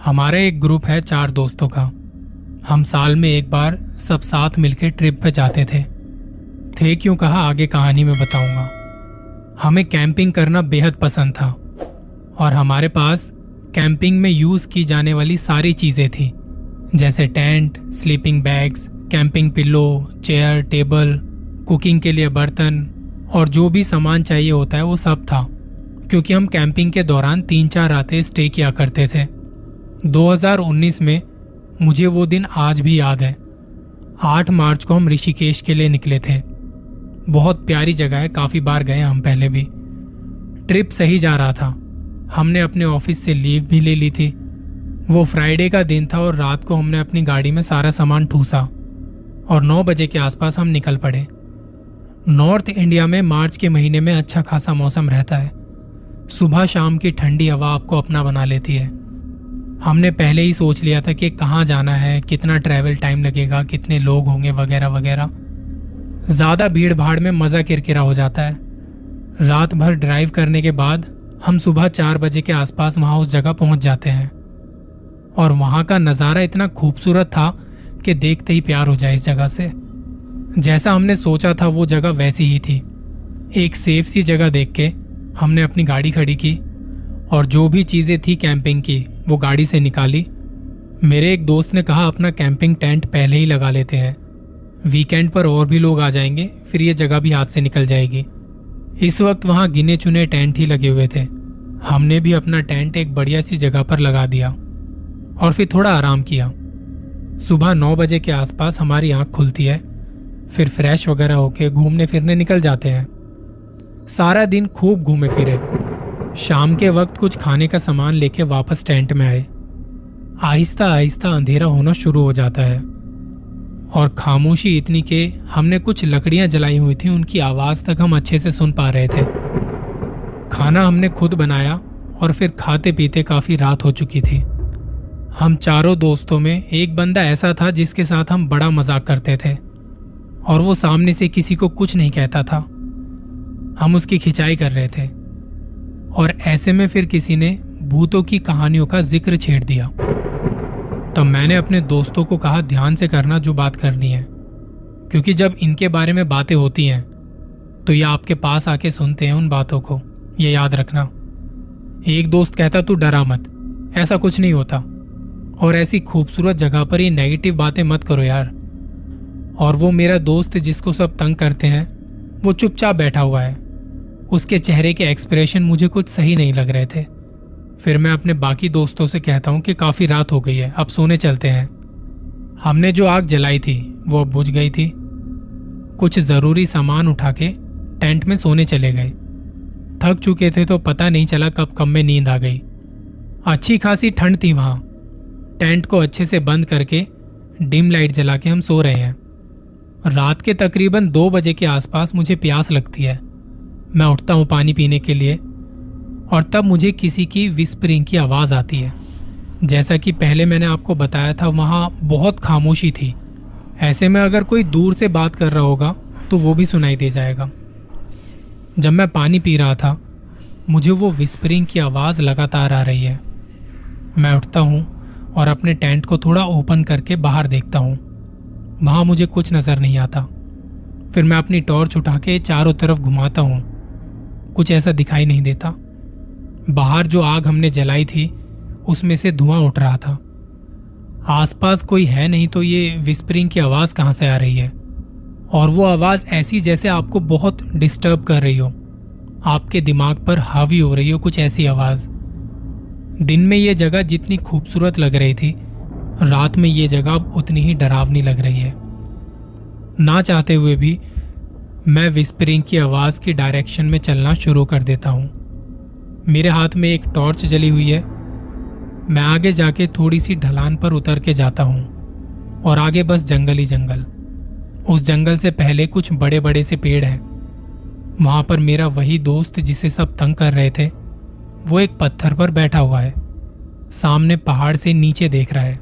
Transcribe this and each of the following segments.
हमारा एक ग्रुप है 4 दोस्तों का। हम साल में एक बार सब साथ मिलकर ट्रिप पे जाते थे क्यों कहा आगे कहानी में बताऊंगा। हमें कैंपिंग करना बेहद पसंद था और हमारे पास कैंपिंग में यूज की जाने वाली सारी चीजें थी, जैसे tent, sleeping bags, camping pillow, chair, table, cooking के लिए बर्तन और जो भी सामान चाहिए होता है वो सब था, क्योंकि हम कैंपिंग के दौरान 3-4 रातें स्टे किया करते थे। 2019 में मुझे वो दिन आज भी याद है। 8 मार्च को हम ऋषिकेश के लिए निकले थे। बहुत प्यारी जगह है, काफी बार गए हम पहले भी। ट्रिप सही जा रहा था। हमने अपने ऑफिस से लीव भी ले ली थी। वो फ्राइडे का दिन था और रात को हमने अपनी गाड़ी में सारा सामान ठूसा और 9 बजे के आसपास हम निकल पड़े। नॉर्थ इंडिया में मार्च के महीने में अच्छा खासा मौसम रहता है। सुबह शाम की ठंडी हवा आपको अपना बना लेती है। हमने पहले ही सोच लिया था कि कहाँ जाना है, कितना ट्रैवल टाइम लगेगा, कितने लोग होंगे वगैरह वगैरह। ज्यादा भीड़ भाड़ में मजा किरकिरा हो जाता है। रात भर ड्राइव करने के बाद हम सुबह 4 बजे के आसपास वहां उस जगह पहुंच जाते हैं और वहां का नजारा इतना खूबसूरत था कि देखते ही प्यार हो जाए इस जगह से। जैसा हमने सोचा था वो जगह वैसी ही थी। एक सेफ सी जगह देख के हमने अपनी गाड़ी खड़ी की और जो भी चीजें थी कैंपिंग की वो गाड़ी से निकाली। मेरे एक दोस्त ने कहा अपना कैंपिंग टेंट पहले ही लगा लेते हैं, वीकेंड पर और भी लोग आ जाएंगे, फिर ये जगह भी हाथ से निकल जाएगी। इस वक्त वहां गिने चुने टेंट ही लगे हुए थे। हमने भी अपना टेंट एक बढ़िया सी जगह पर लगा दिया और फिर थोड़ा आराम किया। सुबह 9 बजे के आसपास हमारी आंख खुलती है, फिर फ्रेश वगैरह होके घूमने फिरने निकल जाते हैं। सारा दिन खूब घूमे फिरे। शाम के वक्त कुछ खाने का सामान लेके वापस टेंट में आए। आहिस्ता आहिस्ता अंधेरा होना शुरू हो जाता है और खामोशी इतनी कि हमने कुछ लकड़ियां जलाई हुई थी, उनकी आवाज तक हम अच्छे से सुन पा रहे थे। खाना हमने खुद बनाया और फिर खाते पीते काफी रात हो चुकी थी। हम चारों दोस्तों में एक बंदा ऐसा था जिसके साथ हम बड़ा मजाक करते थे और वो सामने से किसी को कुछ नहीं कहता था। हम उसकी खिंचाई कर रहे थे और ऐसे में फिर किसी ने भूतों की कहानियों का जिक्र छेड़ दिया। तब मैंने अपने दोस्तों को कहा ध्यान से करना जो बात करनी है, क्योंकि जब इनके बारे में बातें होती हैं तो ये आपके पास आके सुनते हैं उन बातों को, ये याद रखना। एक दोस्त कहता तू डरा मत, ऐसा कुछ नहीं होता और ऐसी खूबसूरत जगह पर ये नेगेटिव बातें मत करो यार। और वो मेरा दोस्त जिसको सब तंग करते हैं वो चुपचाप बैठा हुआ है। उसके चेहरे के एक्सप्रेशन मुझे कुछ सही नहीं लग रहे थे। फिर मैं अपने बाकी दोस्तों से कहता हूं कि काफी रात हो गई है, अब सोने चलते हैं। हमने जो आग जलाई थी वो अब बुझ गई थी। कुछ जरूरी सामान उठा के टेंट में सोने चले गए। थक चुके थे तो पता नहीं चला कब कम में नींद आ गई। अच्छी खासी ठंड थी वहां। टेंट को अच्छे से बंद करके डिम लाइट जला के हम सो रहे हैं। रात के तकरीबन 2 बजे के आसपास मुझे प्यास लगती है। मैं उठता हूं पानी पीने के लिए और तब मुझे किसी की विस्परिंग की आवाज आती है। जैसा कि पहले मैंने आपको बताया था वहां बहुत खामोशी थी। ऐसे में अगर कोई दूर से बात कर रहा होगा तो वो भी सुनाई दे जाएगा। जब मैं पानी पी रहा था मुझे वो विस्परिंग की आवाज लगातार आ रही है। मैं उठता हूं और अपने टेंट को थोड़ा ओपन करके बाहर देखता हूं। वहां मुझे कुछ नजर नहीं आता। फिर मैं अपनी टॉर्च उठा के चारों तरफ घुमाता हूं, कुछ ऐसा दिखाई नहीं देता। बाहर जो आग हमने जलाई थी उसमें से धुआं उठ रहा था। आसपास कोई है नहीं तो ये विस्परिंग की आवाज कहां से आ रही है? और वो आवाज ऐसी जैसे आपको बहुत डिस्टर्ब कर रही हो, आपके दिमाग पर हावी हो रही हो, कुछ ऐसी आवाज। दिन में ये जगह जितनी खूबसूरत लग रही थी, रात में ये जगह अब उतनी ही डरावनी लग रही है। ना चाहते हुए भी मैं विस्परिंग की आवाज की डायरेक्शन में चलना शुरू कर देता हूं। मेरे हाथ में एक टॉर्च जली हुई है। मैं आगे जाके थोड़ी सी ढलान पर उतर के जाता हूं और आगे बस जंगल ही जंगल। उस जंगल से पहले कुछ बड़े बड़े से पेड़ हैं। वहां पर मेरा वही दोस्त जिसे सब तंग कर रहे थे वो एक पत्थर पर बैठा हुआ है, सामने पहाड़ से नीचे देख रहा है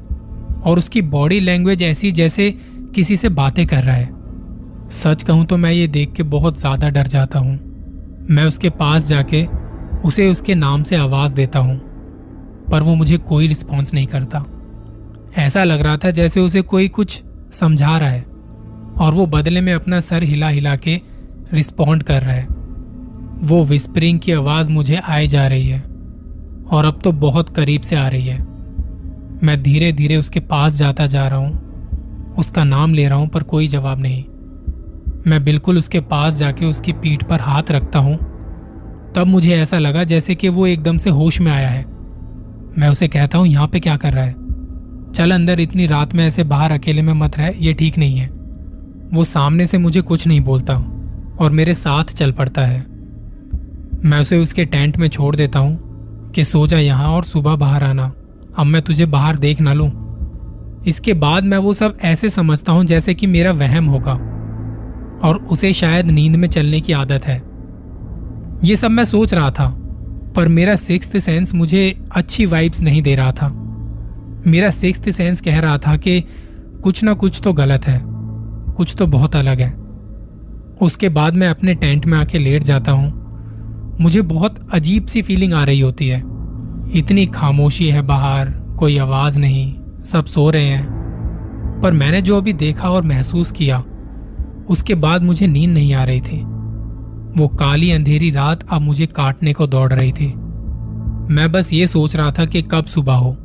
और उसकी बॉडी लैंग्वेज ऐसी जैसे किसी से बातें कर रहा है। सच कहूं तो मैं ये देख के बहुत ज्यादा डर जाता हूं। मैं उसके पास जाके उसे उसके नाम से आवाज देता हूं। पर वो मुझे कोई रिस्पॉन्स नहीं करता। ऐसा लग रहा था जैसे उसे कोई कुछ समझा रहा है और वो बदले में अपना सर हिला हिला के रिस्पॉन्ड कर रहा है। वो विस्परिंग की आवाज मुझे आए जा रही है और अब तो बहुत करीब से आ रही है। मैं धीरे धीरे उसके पास जाता जा रहा हूं, उसका नाम ले रहा हूं पर कोई जवाब नहीं। मैं बिल्कुल उसके पास जाके उसकी पीठ पर हाथ रखता हूं। तब मुझे ऐसा लगा जैसे कि वो एकदम से होश में आया है। मैं उसे कहता हूं, यहां पे क्या कर रहा है? चल अंदर, इतनी रात में ऐसे बाहर अकेले में मत रह, ये ठीक नहीं है। वो सामने से मुझे कुछ नहीं बोलता और मेरे साथ चल पड़ता है। मैं उसे उसके टेंट में छोड़ देता हूं कि सो जा यहां और सुबह बाहर आना, अब मैं तुझे बाहर देख ना लूं। इसके बाद मैं वो सब ऐसे समझता हूं जैसे कि मेरा वहम होगा और उसे शायद नींद में चलने की आदत है। ये सब मैं सोच रहा था, पर मेरा सिक्स्थ सेंस मुझे अच्छी वाइब्स नहीं दे रहा था। मेरा सिक्स्थ सेंस कह रहा था कि कुछ ना कुछ तो गलत है, कुछ तो बहुत अलग है। उसके बाद मैं अपने टेंट में आके लेट जाता हूं। मुझे बहुत अजीब सी फीलिंग आ रही होती है। इतनी खामोशी है बाहर, कोई आवाज नहीं, सब सो रहे हैं। पर मैंने जो अभी देखा और महसूस किया, उसके बाद मुझे नींद नहीं आ रही थी। वो काली अंधेरी रात अब मुझे काटने को दौड़ रही थी। मैं बस ये सोच रहा था कि कब सुबह हो।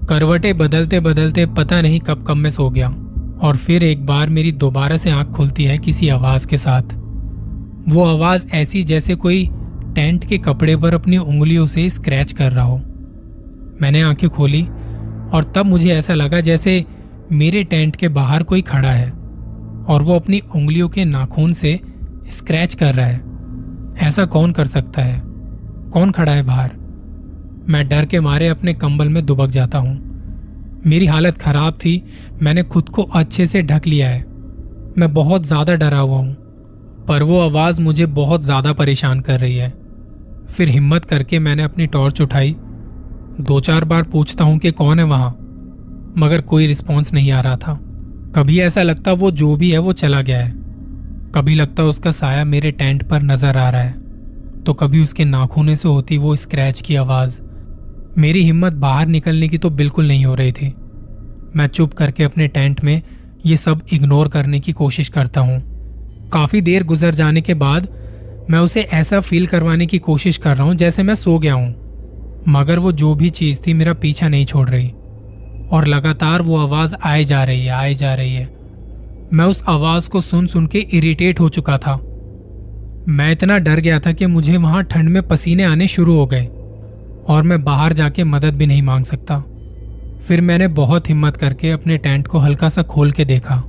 करवटें बदलते बदलते पता नहीं कब कब मैं सो गया और फिर एक बार मेरी दोबारा से आंख खुलती है किसी आवाज के साथ। वो आवाज ऐसी जैसे कोई टेंट के कपड़े पर अपनी उंगलियों से स्क्रैच कर रहा हो। मैंने आंखें खोली और तब मुझे ऐसा लगा जैसे मेरे टेंट के बाहर कोई खड़ा है और वो अपनी उंगलियों के नाखून से स्क्रैच कर रहा है। ऐसा कौन कर सकता है? कौन खड़ा है बाहर? मैं डर के मारे अपने कंबल में दुबक जाता हूं। मेरी हालत खराब थी, मैंने खुद को अच्छे से ढक लिया है। मैं बहुत ज्यादा डरा हुआ हूं, पर वो आवाज मुझे बहुत ज्यादा परेशान कर रही है। फिर हिम्मत करके मैंने अपनी टॉर्च उठाई। 2-4 बार पूछता हूं कि कौन है वहां, मगर कोई रिस्पॉन्स नहीं आ रहा था। कभी ऐसा लगता वो जो भी है वो चला गया है, कभी लगता उसका साया मेरे टेंट पर नजर आ रहा है, तो कभी उसके नाखूने से होती वो स्क्रैच की आवाज। मेरी हिम्मत बाहर निकलने की तो बिल्कुल नहीं हो रही थी। मैं चुप करके अपने टेंट में ये सब इग्नोर करने की कोशिश करता हूँ। काफी देर गुजर जाने के बाद मैं उसे ऐसा फील करवाने की कोशिश कर रहा हूँ जैसे मैं सो गया हूँ, मगर वो जो भी चीज थी मेरा पीछा नहीं छोड़ रही और लगातार वो आवाज आए जा रही है, आए जा रही है। मैं उस आवाज को सुन सुन के इरिटेट हो चुका था। मैं इतना डर गया था कि मुझे वहां ठंड में पसीने आने शुरू हो गए और मैं बाहर जाके मदद भी नहीं मांग सकता। फिर मैंने बहुत हिम्मत करके अपने टेंट को हल्का सा खोल के देखा।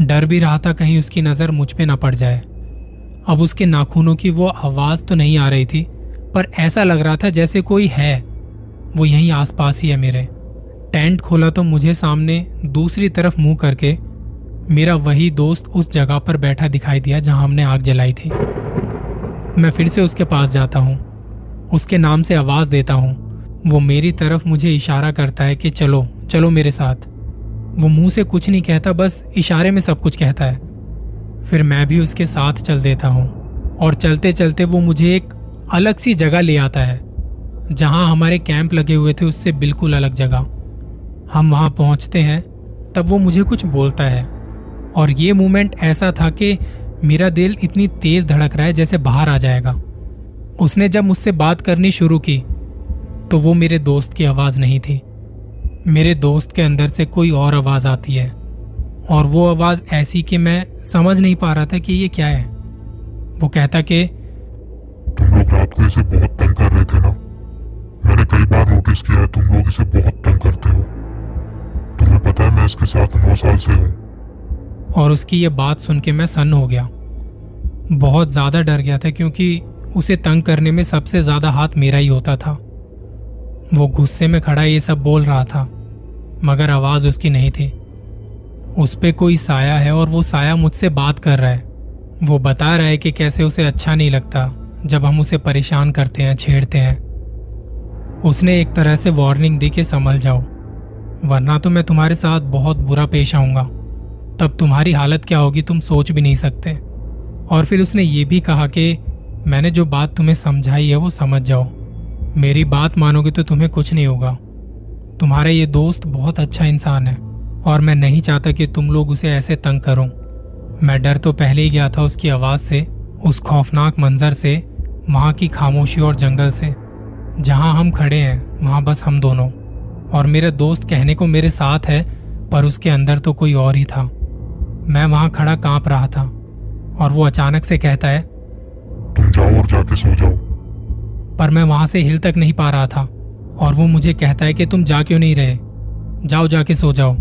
डर भी रहा था कहीं उसकी नजर मुझ पे ना पड़ जाए। अब उसके नाखूनों की वो आवाज तो नहीं आ रही थी, पर ऐसा लग रहा था जैसे कोई है, वो यहीं आसपास ही है मेरे। टेंट खोला तो मुझे सामने दूसरी तरफ मुंह करके मेरा वही दोस्त उस जगह पर बैठा दिखाई दिया जहां हमने आग जलाई थी। मैं फिर से उसके पास जाता हूँ, उसके नाम से आवाज देता हूँ। वो मेरी तरफ मुझे इशारा करता है कि चलो चलो मेरे साथ। वो मुंह से कुछ नहीं कहता, बस इशारे में सब कुछ कहता है। फिर मैं भी उसके साथ चल देता हूँ और चलते चलते वो मुझे एक अलग सी जगह ले आता है जहां हमारे कैंप लगे हुए थे, उससे बिल्कुल अलग जगह। हम वहां पहुंचते हैं, तब वो मुझे कुछ बोलता है और ये मोमेंट ऐसा था कि मेरा दिल इतनी तेज धड़क रहा है जैसे बाहर आ जाएगा। उसने जब मुझसे बात करनी शुरू की तो वो मेरे दोस्त की आवाज नहीं थी। मेरे दोस्त के अंदर से कोई और आवाज आती है और वो आवाज ऐसी कि मैं समझ नहीं पा रहा था कि ये क्या है। वो कहता कि तुम लोग रात को इसे बहुत तंग कर रहे थे ना। मैंने कई बार नोटिस किया है तुम लोग इसे बहुत तंग करते हो। तुम्हें पता है मैं इसके साथ 9 साल से हूँ। और उसकी ये बात सुन के मैं सन्न हो गया। बहुत ज्यादा डर गया था क्योंकि उसे तंग करने में सबसे ज्यादा हाथ मेरा ही होता था। वो गुस्से में खड़ा ये सब बोल रहा था, मगर आवाज उसकी नहीं थी। उस पे कोई साया है और वो साया मुझसे बात कर रहा है। वो बता रहा है कि कैसे उसे अच्छा नहीं लगता जब हम उसे परेशान करते हैं, छेड़ते हैं। उसने एक तरह से वार्निंग दी कि संभल जाओ, वरना तो मैं तुम्हारे साथ बहुत बुरा पेश आऊंगा। तब तुम्हारी हालत क्या होगी तुम सोच भी नहीं सकते। और फिर उसने ये भी कहा कि मैंने जो बात तुम्हें समझाई है वो समझ जाओ, मेरी बात मानोगे तो तुम्हें कुछ नहीं होगा। तुम्हारा ये दोस्त बहुत अच्छा इंसान है और मैं नहीं चाहता कि तुम लोग उसे ऐसे तंग करो। मैं डर तो पहले ही गया था उसकी आवाज से, उस खौफनाक मंजर से, वहां की खामोशी और जंगल से। जहां हम खड़े हैं वहां बस हम दोनों, और मेरे दोस्त कहने को मेरे साथ है पर उसके अंदर तो कोई और ही था। मैं वहां खड़ा कांप रहा था और वो अचानक से कहता है, तुम जाओ और जाके सो जाओ। पर मैं वहां से हिल तक नहीं पा रहा था और वो मुझे कहता है कि तुम जा क्यों नहीं रहे, जाओ जाके सो जाओ।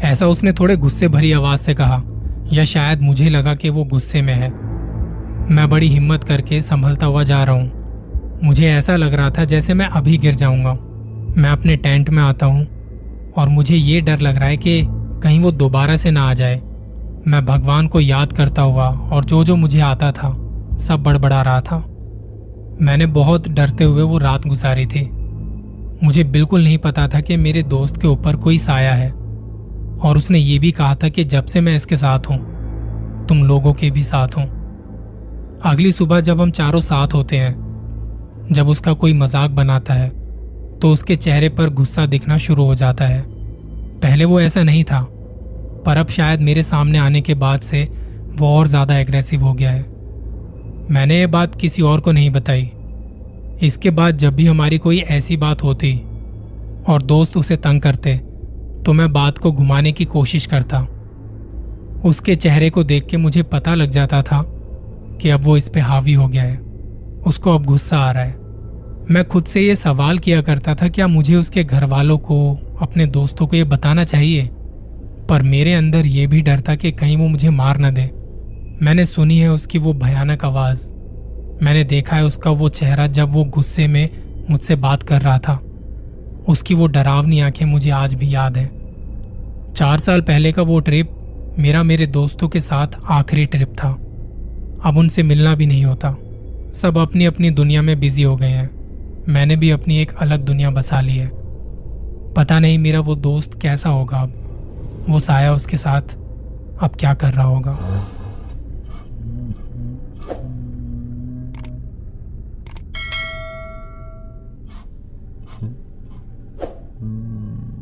ऐसा उसने थोड़े गुस्से भरी आवाज से कहा, या शायद मुझे लगा कि वो गुस्से में है। मैं बड़ी हिम्मत करके संभलता हुआ जा रहा हूँ। मुझे ऐसा लग रहा था जैसे मैं अभी गिर जाऊंगा। मैं अपने टेंट में आता हूँ और मुझे ये डर लग रहा है कि कहीं वो दोबारा से ना आ जाए। मैं भगवान को याद करता हुआ और जो जो मुझे आता था सब बड़बड़ा रहा था। मैंने बहुत डरते हुए वो रात गुजारी थी। मुझे बिल्कुल नहीं पता था कि मेरे दोस्त के ऊपर कोई साया है, और उसने ये भी कहा था कि जब से मैं इसके साथ हूं तुम लोगों के भी साथ हूं। अगली सुबह जब हम चारों साथ होते हैं, जब उसका कोई मजाक बनाता है तो उसके चेहरे पर गुस्सा दिखना शुरू हो जाता है। पहले वो ऐसा नहीं था, पर अब शायद मेरे सामने आने के बाद से वो और ज्यादा एग्रेसिव हो गया है। मैंने ये बात किसी और को नहीं बताई। इसके बाद जब भी हमारी कोई ऐसी बात होती और दोस्त उसे तंग करते तो मैं बात को घुमाने की कोशिश करता। उसके चेहरे को देख के मुझे पता लग जाता था कि अब वो इस पे हावी हो गया है, उसको अब गुस्सा आ रहा है। मैं खुद से ये सवाल किया करता था, क्या मुझे उसके घर वालों को, अपने दोस्तों को ये बताना चाहिए? पर मेरे अंदर ये भी डर था कि कहीं वो मुझे मार न दे। मैंने सुनी है उसकी वो भयानक आवाज, मैंने देखा है उसका वो चेहरा जब वो गुस्से में मुझसे बात कर रहा था। उसकी वो डरावनी आंखें मुझे आज भी याद है। 4 साल पहले का वो ट्रिप मेरा मेरे दोस्तों के साथ आखिरी ट्रिप था। अब उनसे मिलना भी नहीं होता। सब अपनी अपनी दुनिया में बिजी हो गए हैं। मैंने भी अपनी एक अलग दुनिया बसा ली है। पता नहीं मेरा वो दोस्त कैसा होगा अब, वो साया उसके साथ अब क्या कर रहा होगा।